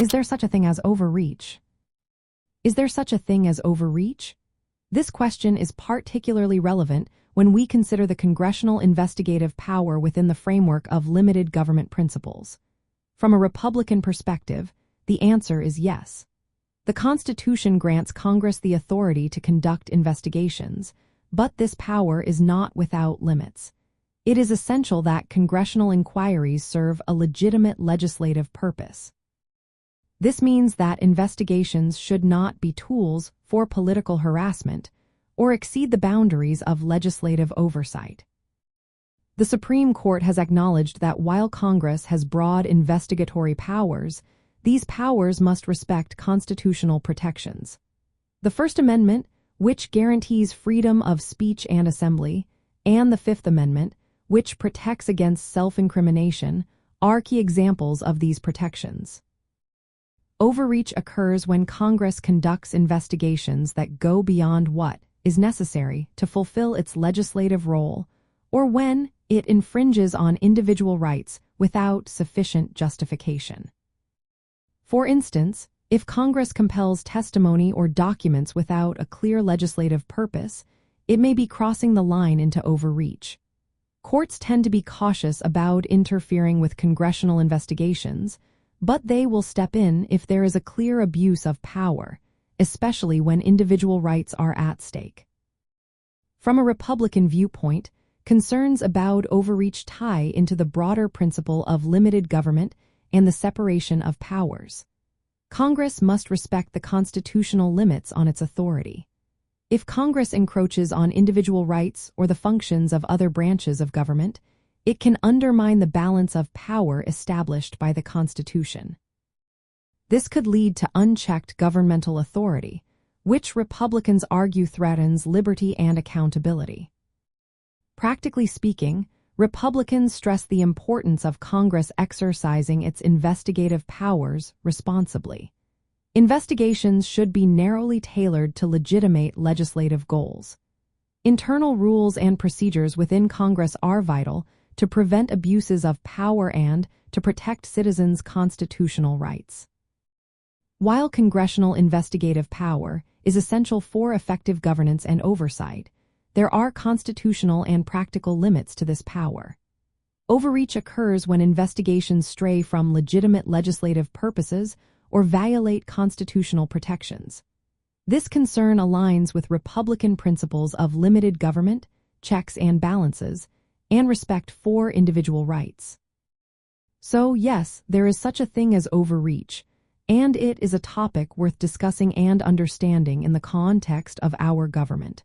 Is there such a thing as overreach? Is there such a thing as overreach? This question is particularly relevant when we consider the congressional investigative power within the framework of limited government principles. From a Republican perspective, the answer is yes. The Constitution grants Congress the authority to conduct investigations, but this power is not without limits. It is essential that congressional inquiries serve a legitimate legislative purpose. This means that investigations should not be tools for political harassment or exceed the boundaries of legislative oversight. The Supreme Court has acknowledged that while Congress has broad investigatory powers, these powers must respect constitutional protections. The First Amendment, which guarantees freedom of speech and assembly, and the Fifth Amendment, which protects against self-incrimination, are key examples of these protections. Overreach occurs when Congress conducts investigations that go beyond what is necessary to fulfill its legislative role, or when it infringes on individual rights without sufficient justification. For instance, if Congress compels testimony or documents without a clear legislative purpose, it may be crossing the line into overreach. Courts tend to be cautious about interfering with congressional investigations, but they will step in if there is a clear abuse of power, especially when individual rights are at stake. From a Republican viewpoint, concerns about overreach tie into the broader principle of limited government and the separation of powers. Congress must respect the constitutional limits on its authority. If Congress encroaches on individual rights or the functions of other branches of government, it can undermine the balance of power established by the Constitution. This could lead to unchecked governmental authority, which Republicans argue threatens liberty and accountability. Practically speaking, Republicans stress the importance of Congress exercising its investigative powers responsibly. Investigations should be narrowly tailored to legitimate legislative goals. Internal rules and procedures within Congress are vital to prevent abuses of power and to protect citizens' constitutional rights. While congressional investigative power is essential for effective governance and oversight, there are constitutional and practical limits to this power. Overreach occurs when investigations stray from legitimate legislative purposes or violate constitutional protections. This concern aligns with Republican principles of limited government, checks and balances, and respect for individual rights. So, yes, there is such a thing as overreach, and it is a topic worth discussing and understanding in the context of our government.